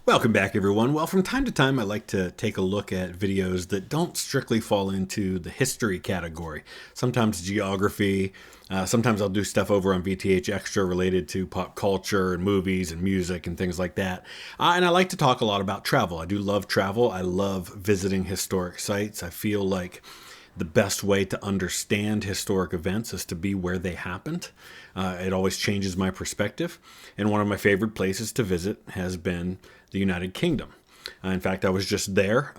Welcome back, everyone. Well, from time to time, I like to take a look at videos that don't strictly fall into the history category. Sometimes geography. Sometimes I'll do stuff over on VTH Extra related to pop culture and movies and music and things like that. And I like to talk a lot about travel. I do love travel. I love visiting historic sites. I feel like the best way to understand historic events is to be where they happened. It always changes my perspective. And one of my favorite places to visit has been the United Kingdom. In fact, I was just there.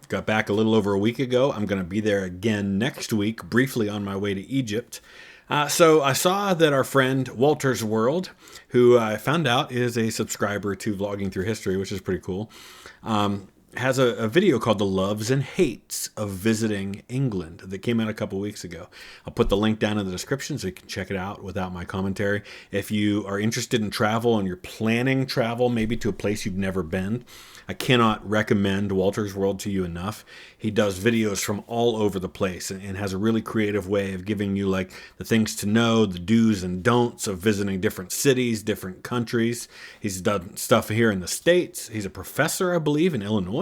Got back a little over a week ago. I'm going to be there again next week, briefly on my way to Egypt. So I saw that our friend Wolters World, who I found out is a subscriber to Vlogging Through History, which is pretty cool, has a video called The Loves and Hates of Visiting England that came out a couple weeks ago. I'll put the link down in the description so you can check it out without my commentary. If you are interested in travel and you're planning travel maybe to a place you've never been, I cannot recommend Wolters World to you enough. He does videos from all over the place and has a really creative way of giving you like the things to know, the do's and don'ts of visiting different cities, different countries. He's done stuff here in the States. He's a professor, I believe, in Illinois.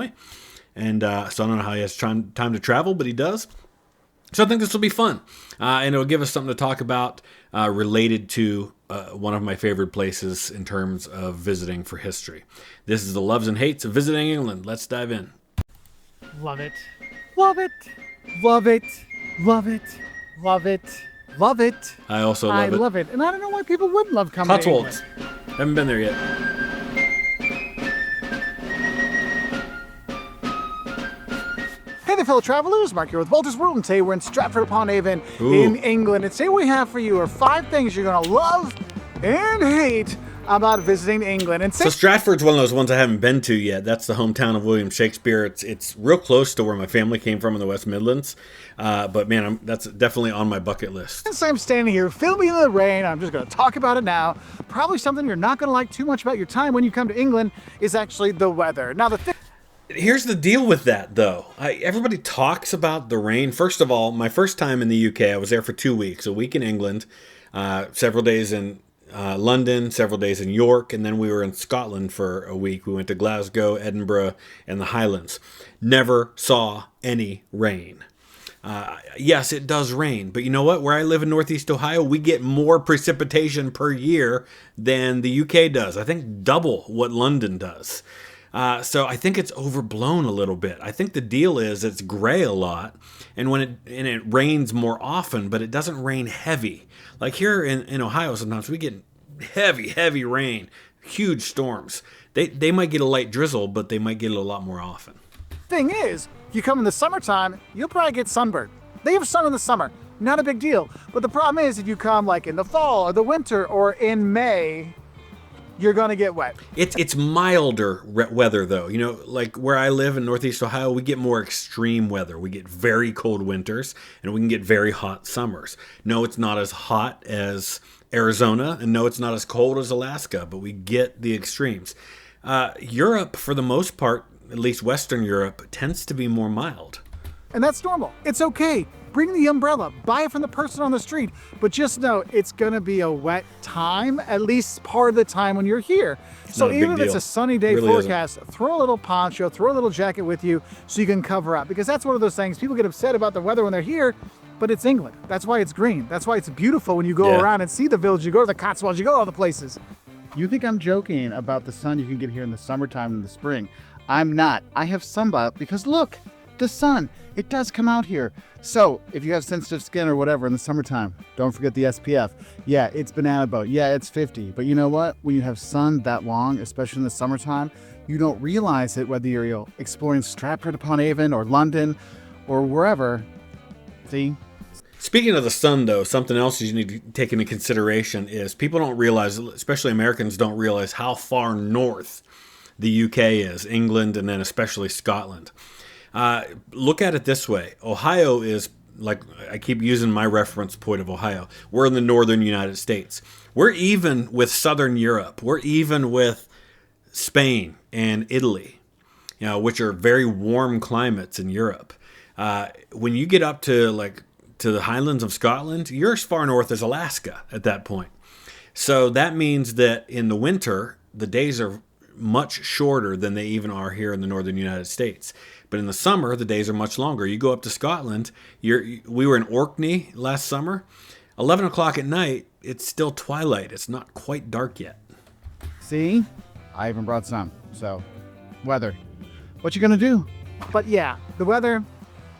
And so I don't know how he has time to travel, but he does. So I think this will be fun. And it'll give us something to talk about related to one of my favorite places in terms of visiting for history. This is the Loves and Hates of Visiting England. Let's dive in. Love it. Love it. Love it. Love it. Love it. Love it. I also love it. I love it. And I don't know why people wouldn't love coming to England. Cotswolds. Haven't been there yet. Hey there, fellow travelers. Mark here with Wolters World, and today we're in Stratford-upon-Avon in England. And today what we have for you are 5 things you're going to love and hate about visiting England. And so Stratford's one of those ones I haven't been to yet. That's the hometown of William Shakespeare. It's real close to where my family came from in the West Midlands. But man, that's definitely on my bucket list. Since I'm standing here filming in the rain, I'm just going to talk about it now. Probably something you're not going to like too much about your time when you come to England is actually the weather. Now, here's the deal with that, though. Everybody talks about the rain. First of all, my first time in the UK, I was there for 2 weeks. A week in England, several days in London, several days in York, and then we were in Scotland for a week. We went to Glasgow, Edinburgh, and the Highlands. Never saw any rain. Yes, it does rain, but you know what? Where I live in Northeast Ohio, we get more precipitation per year than the UK does. I think double what London does. So I think it's overblown a little bit. I think the deal is it's gray a lot, and it rains more often, but it doesn't rain heavy. Like here in Ohio, sometimes we get heavy rain, huge storms. They might get a light drizzle, but they might get it a lot more often. Thing is, if you come in the summertime, you'll probably get sunburned. They have sun in the summer, not a big deal. But the problem is if you come like in the fall or the winter or in May, you're going to get wet. It's milder weather, though. You know, like where I live in Northeast Ohio, we get more extreme weather. We get very cold winters, and we can get very hot summers. No, it's not as hot as Arizona, and no, it's not as cold as Alaska, but we get the extremes. Europe, for the most part, at least Western Europe, tends to be more mild. And that's normal. It's okay. Bring the umbrella, buy it from the person on the street, but just know it's going to be a wet time, at least part of the time when you're here. So even if it's a sunny day forecast, throw a little poncho, throw a little jacket with you so you can cover up, because that's one of those things. People get upset about the weather when they're here, but it's England. That's why it's green. That's why it's beautiful when you go around and see the village. You go to the Cotswolds, you go to all the places. You think I'm joking about the sun you can get here in the summertime and the spring. I'm not. I have sunblock because look, the sun, it does come out here. So if you have sensitive skin or whatever in the summertime, don't forget the SPF. Yeah, it's banana boat. Yeah, it's 50. But you know what? When you have sun that long, especially in the summertime, you don't realize it whether you're exploring Stratford-upon-Avon or London or wherever. See? Speaking of the sun, though, something else you need to take into consideration is people don't realize, especially Americans don't realize how far north the UK is, England, and then especially Scotland. Look at it this way. Ohio is, like, I keep using my reference point of Ohio. We're in the northern United States. We're even with southern Europe. We're even with Spain and Italy, which are very warm climates in Europe. When you get up to the highlands of Scotland, you're as far north as Alaska at that point. So that means that in the winter, the days are much shorter than they even are here in the northern United States. But in the summer, the days are much longer. You go up to Scotland. We were in Orkney last summer. 11 o'clock at night, it's still twilight. It's not quite dark yet. See? I even brought some. So, weather. What you gonna do? But yeah, the weather,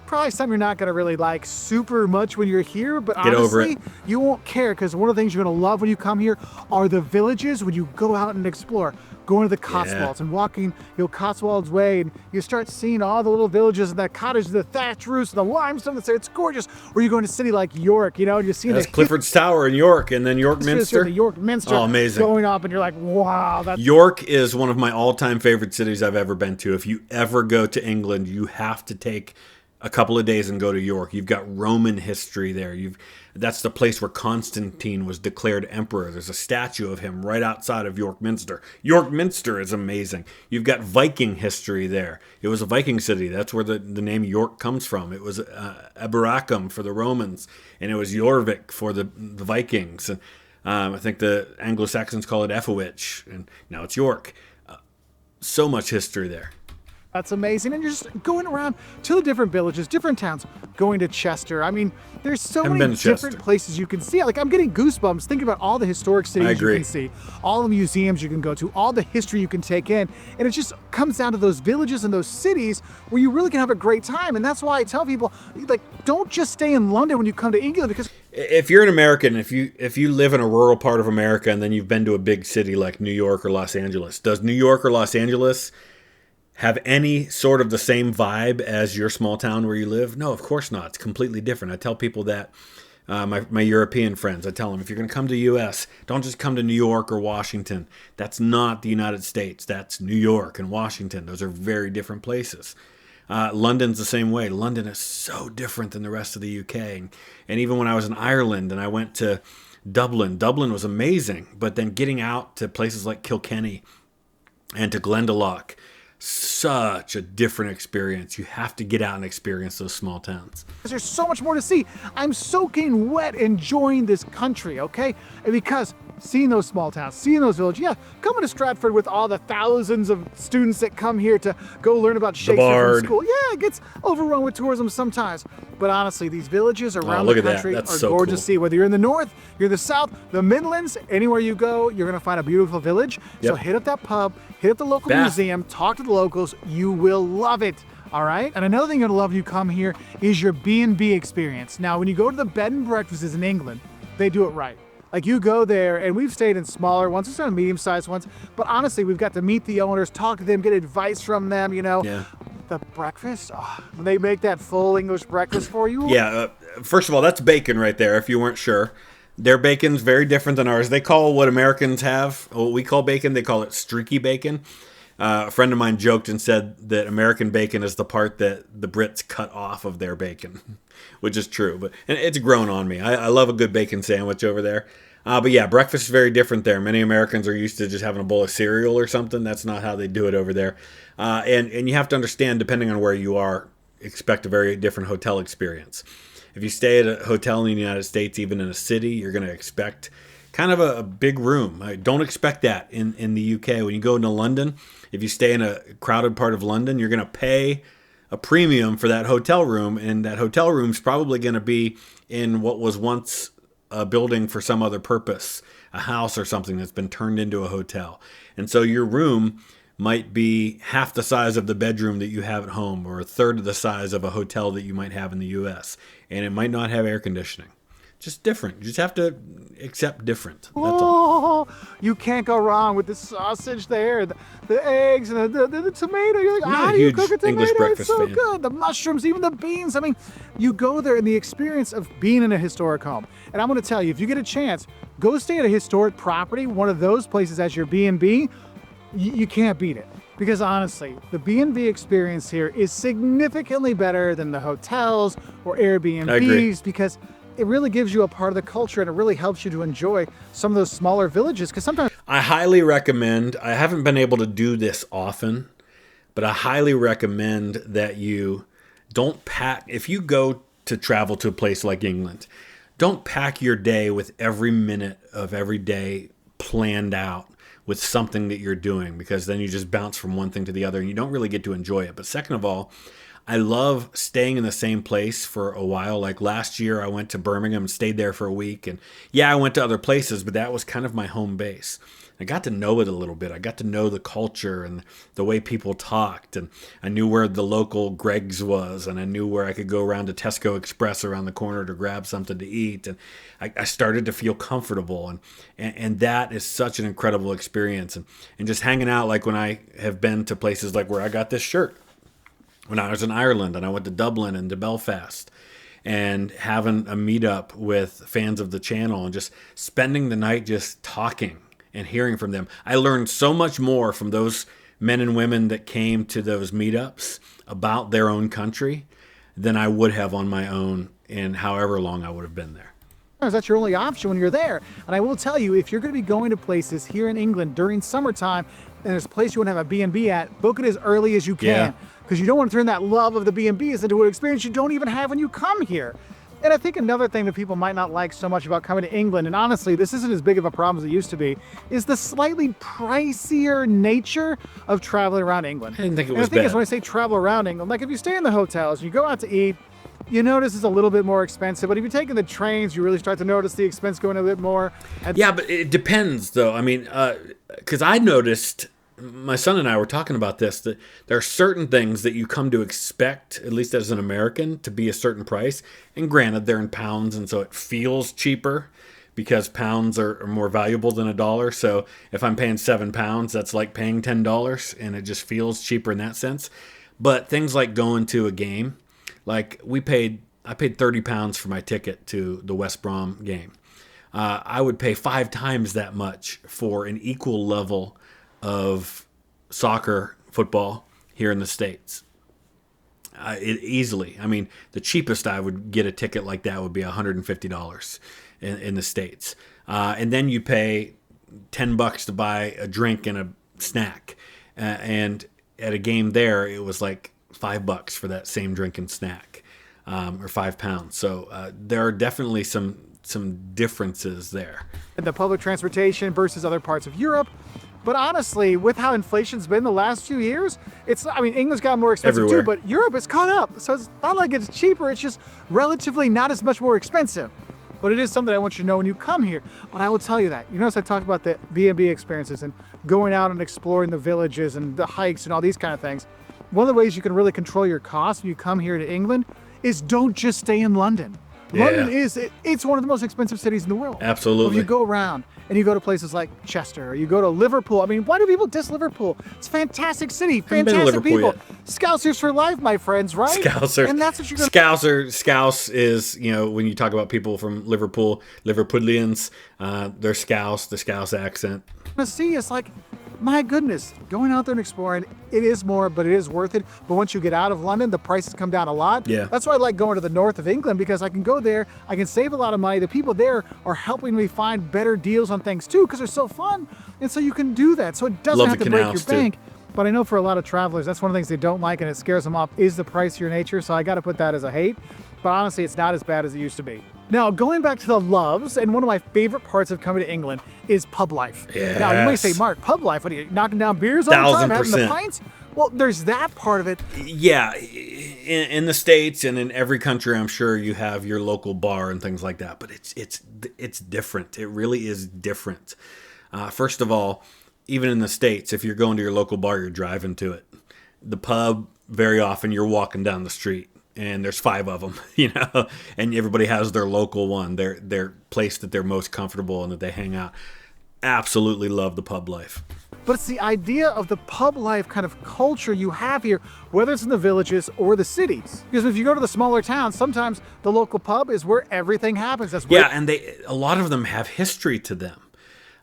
probably something you're not gonna really like super much when you're here, but Get over honestly, it. you won't care, because one of the things you're gonna love when you come here are the villages when you go out and explore. Going to the Cotswolds and walking, Cotswolds Way, and you start seeing all the little villages and the cottages, the thatch roofs, and the limestone. It's gorgeous. Or you go into a city like York, and you see Clifford's Tower in York, and then York Minster. The York Minster. Oh, amazing. Going up, and you're like, wow. York is one of my all-time favorite cities I've ever been to. If you ever go to England, you have to take a couple of days and go to York. You've got Roman history there. That's the place where Constantine was declared emperor. There's a statue of him right outside of York Minster. York Minster is amazing. You've got Viking history there. It was a Viking city. That's where the name York comes from. It was Eboracum for the Romans, and it was Jorvik for the Vikings. I think the Anglo-Saxons call it Effowich, and now it's York. So much history there. That's amazing. And you're just going around to the different villages, different towns, going to Chester. I mean, there's so many different places you can see. Like, I'm getting goosebumps thinking about all the historic cities you can see, all the museums you can go to, all the history you can take in. And it just comes down to those villages and those cities where you really can have a great time. And that's why I tell people, like, don't just stay in London when you come to England, because if you're an American, if you live in a rural part of America and then you've been to a big city like New York or Los Angeles, does New York or Los Angeles have any sort of the same vibe as your small town where you live? No, of course not. It's completely different. I tell people that, my European friends, I tell them, if you're going to come to the U.S., don't just come to New York or Washington. That's not the United States. That's New York and Washington. Those are very different places. London's the same way. London is so different than the rest of the UK. And even when I was in Ireland and I went to Dublin was amazing. But then getting out to places like Kilkenny and to Glendalough, such a different experience. You have to get out and experience those small towns. There's so much more to see. I'm soaking wet enjoying this country, okay? And because seeing those small towns, seeing those villages, yeah, coming to Stratford with all the thousands of students that come here to go learn about Shakespeare from school. Yeah, it gets overrun with tourism sometimes. But honestly, these villages around the country are so gorgeous cool. to see. Whether you're in the north, you're in the south, the Midlands, anywhere you go, you're going to find a beautiful village. Yep. So hit up that pub, hit up the local museum, talk to the locals. You will love it. All right. And another thing you're going to love when you come here is your B&B experience. Now, when you go to the bed and breakfasts in England, they do it right. Like, you go there, and we've stayed in smaller ones, we've stayed in medium-sized ones, but honestly, we've got to meet the owners, talk to them, get advice from them, Yeah. The breakfast, when they make that full English breakfast for you. Yeah, first of all, that's bacon right there, if you weren't sure. Their bacon's very different than ours. They call what Americans have, what we call bacon, they call it streaky bacon. A friend of mine joked and said that American bacon is the part that the Brits cut off of their bacon, which is true. And it's grown on me. I love a good bacon sandwich over there. But yeah, breakfast is very different there. Many Americans are used to just having a bowl of cereal or something. That's not how they do it over there. And you have to understand, depending on where you are, expect a very different hotel experience. If you stay at a hotel in the United States, even in a city, you're going to expect kind of a big room. Don't expect that in the UK. When you go into London, if you stay in a crowded part of London, you're going to pay a premium for that hotel room, and that hotel room's probably going to be in what was once a building for some other purpose, a house or something that's been turned into a hotel. And so your room might be half the size of the bedroom that you have at home, or a third of the size of a hotel that you might have in the US, and it might not have air conditioning. Just different. You just have to accept different. That's all. You can't go wrong with the sausage there, the eggs, and the tomato. You're like, how do you cook a tomato? It's so good. The mushrooms, even the beans. I mean, you go there and the experience of being in a historic home. And I'm going to tell you, if you get a chance, go stay at a historic property, one of those places as your B&B. You can't beat it. Because honestly, the B&B experience here is significantly better than the hotels or Airbnbs, because it really gives you a part of the culture, and it really helps you to enjoy some of those smaller villages. Because sometimes I highly recommend, I haven't been able to do this often, but I highly recommend that you don't pack, if you go to travel to a place like England, don't pack your day with every minute of every day planned out with something that you're doing, because then you just bounce from one thing to the other and you don't really get to enjoy it. But second of all, I love staying in the same place for a while. Like last year, I went to Birmingham and stayed there for a week. And yeah, I went to other places, but that was kind of my home base. I got to know it a little bit. I got to know the culture and the way people talked. And I knew where the local Greg's was. And I knew where I could go around to Tesco Express around the corner to grab something to eat. And I started to feel comfortable. And that is such an incredible experience. And just hanging out, like when I have been to places like where I got this shirt. When I was in Ireland and I went to Dublin and to Belfast, and having a meetup with fans of the channel and just spending the night just talking and hearing from them. I learned so much more from those men and women that came to those meetups about their own country than I would have on my own in however long I would have been there. That's your only option when you're there. And I will tell you, if you're going to be going to places here in England during summertime, and there's a place you want to have a B&B at, book it as early as you can. Because you don't want to turn that love of the B&Bs into an experience you don't even have when you come here. And I think another thing that people might not like so much about coming to England, and honestly, this isn't as big of a problem as it used to be, is the slightly pricier nature of traveling around England. I didn't think it was and I think bad. It's when I say travel around England, like if you stay in the hotels, you go out to eat, you notice it's a little bit more expensive. But if you're taking the trains, you really start to notice the expense going a bit more. Yeah, but it depends, though. I mean, because I noticed, my son and I were talking about this, that there are certain things that you come to expect, at least as an American, to be a certain price. And granted, they're in pounds, and so it feels cheaper because pounds are more valuable than a dollar. So if I'm paying £7, that's like paying $10, and it just feels cheaper in that sense. But things like going to a game, like I paid £30 for my ticket to the West Brom game. I would pay 5 times that much for an equal level of soccer, football here in the States. Easily. I mean, the cheapest I would get a ticket like that would be $150 in the States. And then you pay $10 to buy a drink and a snack. And at a game there, it was like $5 for that same drink and snack, or £5. So there are definitely some differences there. And the public transportation versus other parts of Europe. But honestly, with how inflation's been the last few years, England's got more expensive everywhere too, but Europe has caught up. So it's not like it's cheaper, it's just relatively not as much more expensive. But it is something I want you to know when you come here. But I will tell you that. You notice I talked about the B&B experiences and going out and exploring the villages and the hikes and all these kind of things. One of the ways you can really control your costs when you come here to England is don't just stay in London. Yeah. London it's one of the most expensive cities in the world. Absolutely. If you go around and you go to places like Chester, or you go to Liverpool. I mean, why do people diss Liverpool? It's a fantastic city, fantastic people. Yet. Scousers for life, my friends, right? Scousers. And that's what you're going to... Scouse is, when you talk about people from Liverpool, Liverpudlians, they're Scouse, the Scouse accent. to see. It's like, my goodness, going out there and exploring, it is more, but it is worth it. But once you get out of London, the prices come down a lot. Yeah. That's why I like going to the north of England, because I can go there, I can save a lot of money. The people there are helping me find better deals on things too, because they're so fun. And so you can do that. So it doesn't Love have the to break canals, your bank. But I know for a lot of travelers, that's one of the things they don't like and it scares them off is the pricier nature. So I got to put that as a hate. But honestly, it's not as bad as it used to be. Now, going back to the loves, and one of my favorite parts of coming to England is pub life. Yes. Now, you might say, Mark, pub life, what are you, knocking down beers all the time, having the 1000%. pints? Well, there's that part of it. Yeah, in the States and in every country, I'm sure you have your local bar and things like that. But it's different. It really is different. First of all, even in the States, if you're going to your local bar, you're driving to it. The pub, very often, you're walking down the street. And there's 5 of them, and everybody has their local one, their place that they're most comfortable and that they hang out. Absolutely love the pub life. But it's the idea of the pub life kind of culture you have here, whether it's in the villages or the cities. Because if you go to the smaller towns, sometimes the local pub is where everything happens. That's where and a lot of them have history to them.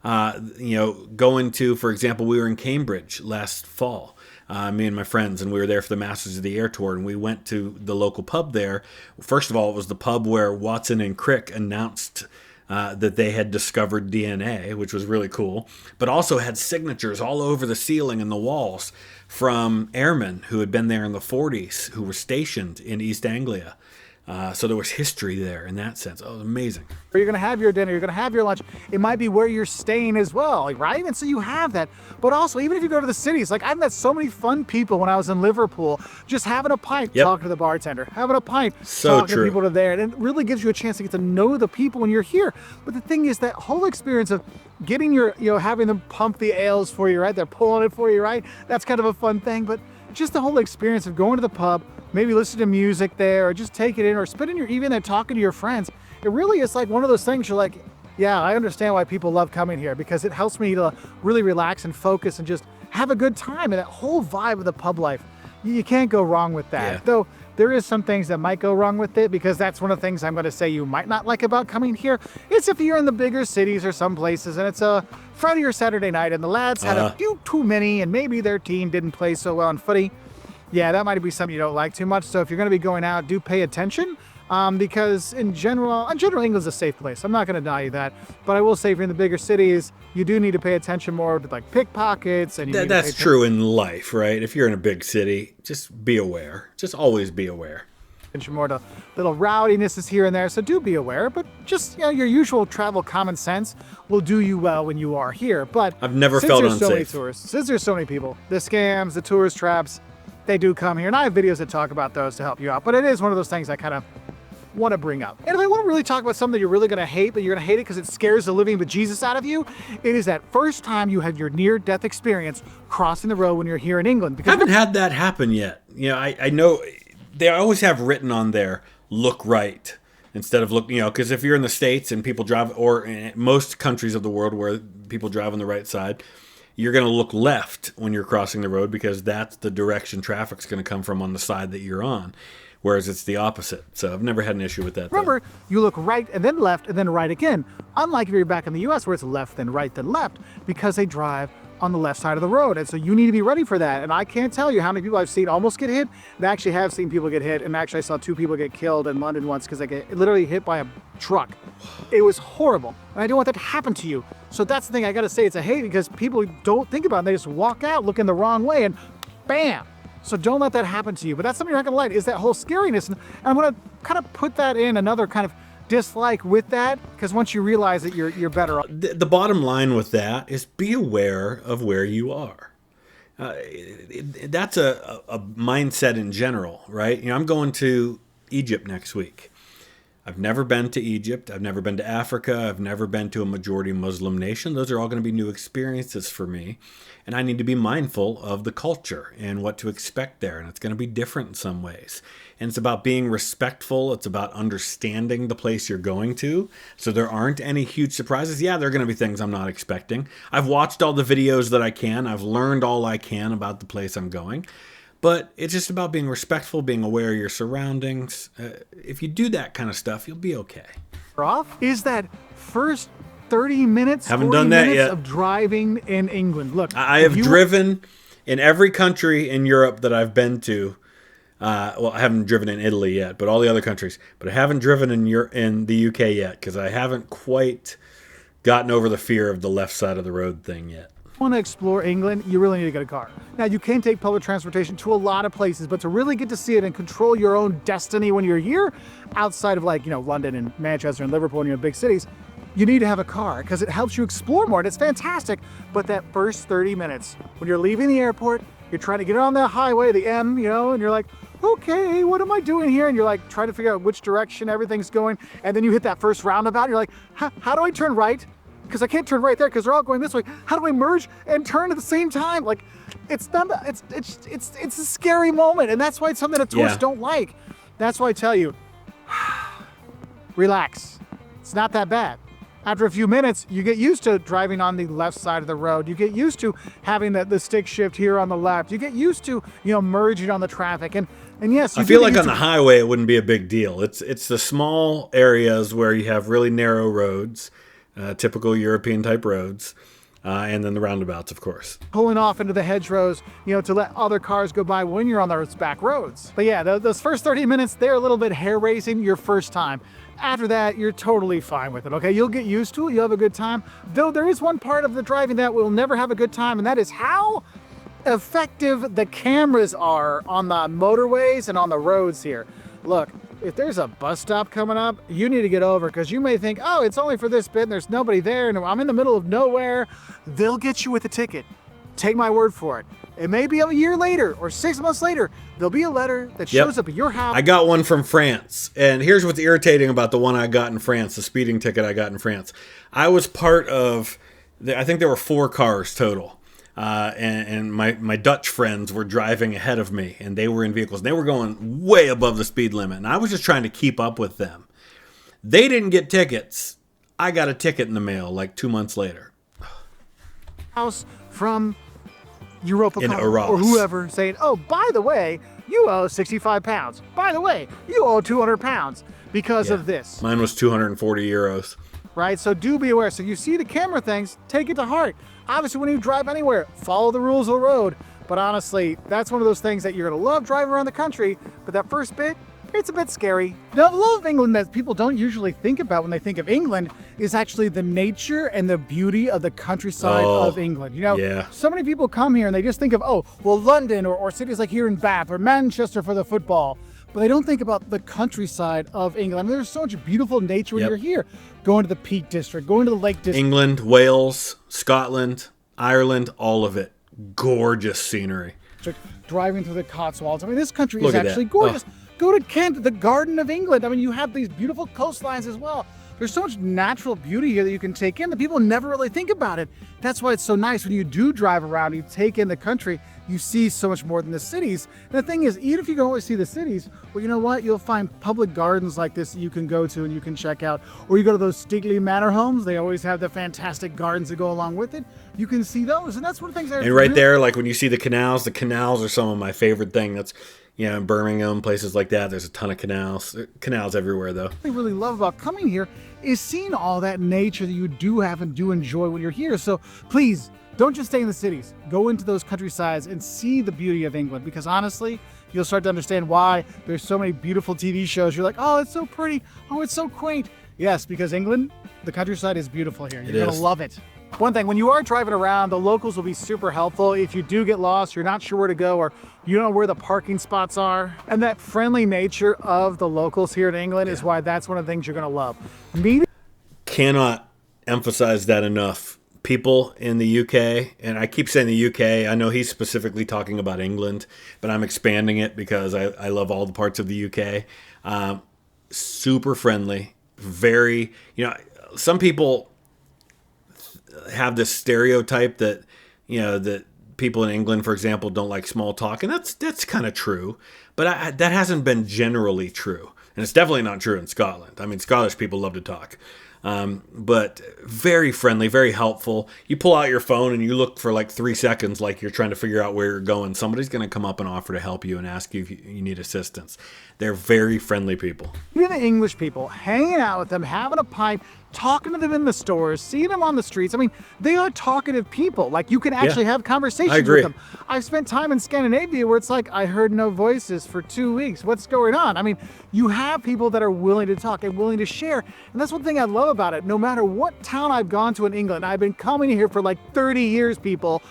Going to, for example, we were in Cambridge last fall. Me and my friends, and we were there for the Masters of the Air Tour, and we went to the local pub there. First of all, it was the pub where Watson and Crick announced that they had discovered DNA, which was really cool, but also had signatures all over the ceiling and the walls from airmen who had been there in the 40s, who were stationed in East Anglia. So there was history there in that sense. Oh, it was amazing. Or you're going to have your dinner, you're going to have your lunch. It might be where you're staying as well, like, right? And so you have that. But also, even if you go to the cities, like I've met so many fun people when I was in Liverpool, just having a pint, talking to the bartender, having a pint, talking to people there. And it really gives you a chance to get to know the people when you're here. But the thing is, that whole experience of getting your, having them pump the ales for you, right? They're pulling it for you, right? That's kind of a fun thing. But just the whole experience of going to the pub, maybe listen to music there, or just take it in, or spending your evening there talking to your friends. It really is like one of those things you're like, yeah, I understand why people love coming here, because it helps me to really relax and focus and just have a good time. And that whole vibe of the pub life, you can't go wrong with that. Yeah. Though there is some things that might go wrong with it, because that's one of the things I'm going to say you might not like about coming here. It's if you're in the bigger cities or some places and it's a Friday or Saturday night and the lads had a few too many and maybe their team didn't play so well in footy. Yeah, that might be something you don't like too much. So if you're going to be going out, do pay attention, because in general, England's a safe place. I'm not going to deny you that. But I will say, if you're in the bigger cities, you do need to pay attention more to like pickpockets. And that's true in life, right? If you're in a big city, just be aware. Just always be aware. Attention more to little rowdinesses here and there. So do be aware. But just your usual travel common sense will do you well when you are here. But I've never felt unsafe. So many tourists, since there's so many people, the scams, the tourist traps, they do come here, and I have videos that talk about those to help you out. But it is one of those things I kind of want to bring up. And if I want to really talk about something you're really going to hate, but you're going to hate it because it scares the living bejesus out of you, it is that first time you had your near-death experience crossing the road when you're here in England. Because I haven't had that happen yet. I know they always have written on there, look right, instead of look, because if you're in the States and people drive, or in most countries of the world where people drive on the right side, you're going to look left when you're crossing the road, because that's the direction traffic's going to come from on the side that you're on, whereas it's the opposite. So I've never had an issue with that. Remember, you look right and then left and then right again. Unlike if you're back in the U.S. where it's left then right then left, because they drive on the left side of the road. And so you need to be ready for that. And I can't tell you how many people I've seen almost get hit. And I actually have seen people get hit. And actually I saw 2 people get killed in London once because they get literally hit by a truck. It was horrible. And I don't want that to happen to you. So that's the thing I got to say. It's a hate, because people don't think about it. They just walk out looking the wrong way and bam. So don't let that happen to you. But that's something you're not going to like, is that whole scariness. And I'm going to kind of put that in another kind of dislike with that, because once you realize that you're better off. The bottom line with that is be aware of where you are. That's a mindset in general, right? I'm going to Egypt next week. I've never been to Egypt. I've never been to Africa. I've never been to a majority Muslim nation. Those are all going to be new experiences for me. And I need to be mindful of the culture and what to expect there. And it's going to be different in some ways. And it's about being respectful. It's about understanding the place you're going to, so there aren't any huge surprises. Yeah, there are going to be things I'm not expecting. I've watched all the videos that I can. I've learned all I can about the place I'm going. But it's just about being respectful, being aware of your surroundings. If you do that kind of stuff, you'll be okay. Off is that first 30 minutes, haven't done that yet, of driving in England. Look, I have driven in every country in Europe that I've been to. Well, I haven't driven in Italy yet, but all the other countries. But I haven't driven in the UK yet, because I haven't quite gotten over the fear of the left side of the road thing yet. Want to explore England, you really need to get a car. Now, you can take public transportation to a lot of places, but to really get to see it and control your own destiny when you're here, outside of London and Manchester and Liverpool and big cities, you need to have a car, because it helps you explore more, and it's fantastic. But that first 30 minutes, when you're leaving the airport, you're trying to get on the highway, the M, and you're like, okay, what am I doing here? And you're like trying to figure out which direction everything's going, and then you hit that first roundabout, and you're like, how do I turn right? Because I can't turn right there because they're all going this way. How do I merge and turn at the same time? Like, it's a scary moment, and that's why it's something that tourists don't like. That's why I tell you, relax. It's not that bad. After a few minutes, you get used to driving on the left side of the road. You get used to having the stick shift here on the left. You get used to merging on the traffic. And yes, I feel like on the highway it wouldn't be a big deal. It's the small areas where you have really narrow roads. Typical European type roads, and then the roundabouts, of course. Pulling off into the hedgerows, to let other cars go by when you're on those back roads. But yeah, those first 30 minutes, they're a little bit hair-raising your first time. After that, you're totally fine with it, okay? You'll get used to it, you'll have a good time. Though there is one part of the driving that will never have a good time, and that is how effective the cameras are on the motorways and on the roads here. Look, if there's a bus stop coming up, you need to get over, because you may think, oh, it's only for this bit and there's nobody there and I'm in the middle of nowhere. They'll get you with a ticket. Take my word for it. It may be a year later or 6 months later. There'll be a letter that shows up at your house. I got one from France. And here's what's irritating about the one I got in France, the speeding ticket I got in France. I was part of, I think there were 4 cars total. And my Dutch friends were driving ahead of me, and they were in vehicles. And they were going way above the speed limit, and I was just trying to keep up with them. They didn't get tickets. I got a ticket in the mail like 2 months later. House from Europa in Arras. Or whoever saying, oh, by the way, you owe 65 pounds. By the way, you owe 200 pounds because of this. Mine was 240 euros. Right? So do be aware. So you see the camera things, take it to heart. Obviously, when you drive anywhere, follow the rules of the road. But honestly, that's one of those things that you're going to love driving around the country. But that first bit, it's a bit scary. Now, the love of England that people don't usually think about when they think of England is actually the nature and the beauty of the countryside of England. You know, so many people come here and they just think of, oh, well, London or cities like here in Bath or Manchester for the football. But they don't think about the countryside of England. I mean, there's so much beautiful nature when you're here. Going to the Peak District, going to the Lake District. England, Wales, Scotland, Ireland, all of it. Gorgeous scenery. Driving through the Cotswolds. I mean, this country is actually gorgeous. Go to Kent, the Garden of England. I mean, you have these beautiful coastlines as well. There's so much natural beauty here that you can take in that people never really think about it. That's why it's so nice when you do drive around, you take in the country, you see so much more than the cities. And the thing is, even if you can always see the cities, well, you know what? You'll find public gardens like this that you can go to and you can check out. Or you go to those stately manor homes. They always have the fantastic gardens that go along with it. You can see those. And that's one of the things. And right there, like when you see the canals are some of my favorite thing. That's, you know, in Birmingham, places like that, there's a ton of canals. Canals everywhere, though. What I really love about coming here is seeing all that nature that you do have and do enjoy when you're here. So please, don't just stay in the cities. Go into those countrysides and see the beauty of England, because honestly, you'll start to understand why there's so many beautiful TV shows. You're like, oh, it's so pretty. Oh, it's so quaint. Yes, because England, the countryside is beautiful here. You're going to love it. One thing, when you are driving around, the locals will be super helpful. If you do get lost, you're not sure where to go, or you don't know where the parking spots are. And that friendly nature of the locals here in England is why that's one of the things you're going to love. Cannot emphasize that enough. People in the UK, and I keep saying the UK, I know he's specifically talking about England, but I'm expanding it because I love all the parts of the UK. Super friendly, very, you know, some people have this stereotype that, you know, that people in England, for example, don't like small talk, and that's kind of true, but that hasn't been generally true, and it's definitely not true in Scotland. I mean, Scottish people love to talk. But very friendly, very helpful. You pull out your phone and you look for like 3 seconds like you're trying to figure out where you're going. Somebody's going to come up and offer to help you and ask you if you need assistance. They're very friendly people. You're the English people, hanging out with them, having a pint, talking to them in the stores, seeing them on the streets. I mean, they are talkative people. Like, you can actually have conversations with them. I've spent time in Scandinavia where it's like, I heard no voices for 2 weeks. What's going on? I mean, you have people that are willing to talk and willing to share. And that's one thing I love about it. No matter what town I've gone to in England, I've been coming here for like 30 years, people.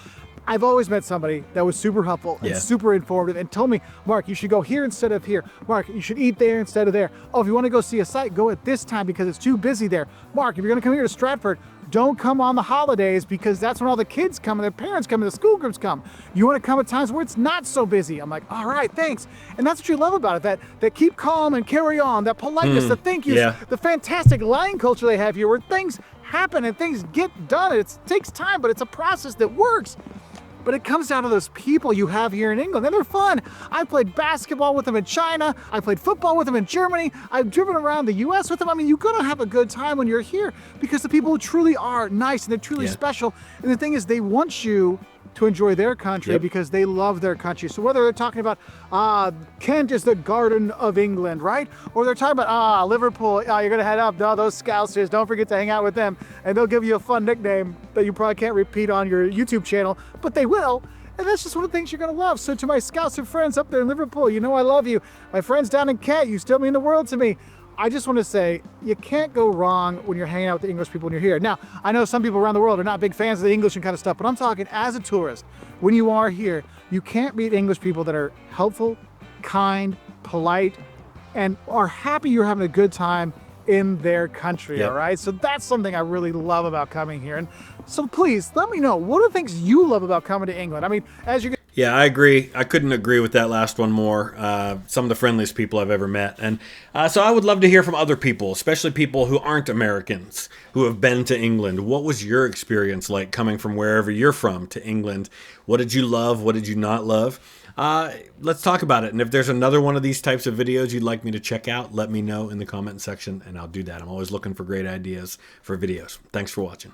I've always met somebody that was super helpful and super informative and told me, Mark, you should go here instead of here. Mark, you should eat there instead of there. Oh, if you want to go see a site, go at this time because it's too busy there. Mark, if you're going to come here to Stratford, don't come on the holidays because that's when all the kids come and their parents come and the school groups come. You want to come at times where it's not so busy. I'm like, all right, thanks. And that's what you love about it, that keep calm and carry on, that politeness, the thank yous, the fantastic line culture they have here where things happen and things get done. It takes time, but it's a process that works. But it comes down to those people you have here in England, and they're fun. I played basketball with them in China. I played football with them in Germany. I've driven around the US with them. I mean, you're gonna have a good time when you're here because the people truly are nice and they're truly special. And the thing is, they want you to enjoy their country because they love their country. So whether they're talking about, Kent is the Garden of England, right? Or they're talking about, Liverpool, you're gonna head up, no, those Scousers, don't forget to hang out with them. And they'll give you a fun nickname that you probably can't repeat on your YouTube channel, but they will. And that's just one of the things you're gonna love. So to my Scouser friends up there in Liverpool, you know I love you. My friends down in Kent, you still mean the world to me. I just want to say, you can't go wrong when you're hanging out with the English people when you're here. Now, I know some people around the world are not big fans of the English and kind of stuff, but I'm talking as a tourist. When you are here, you can't meet English people that are helpful, kind, polite, and are happy you're having a good time in their country, Yep. all right? So that's something I really love about coming here. And so please let me know, what are the things you love about coming to England? I mean, as you Yeah, I agree. I couldn't agree with that last one more. Some of the friendliest people I've ever met. And so I would love to hear from other people, especially people who aren't Americans, who have been to England. What was your experience like coming from wherever you're from to England? What did you love? What did you not love? Let's talk about it. And if there's another one of these types of videos you'd like me to check out, let me know in the comment section and I'll do that. I'm always looking for great ideas for videos. Thanks for watching.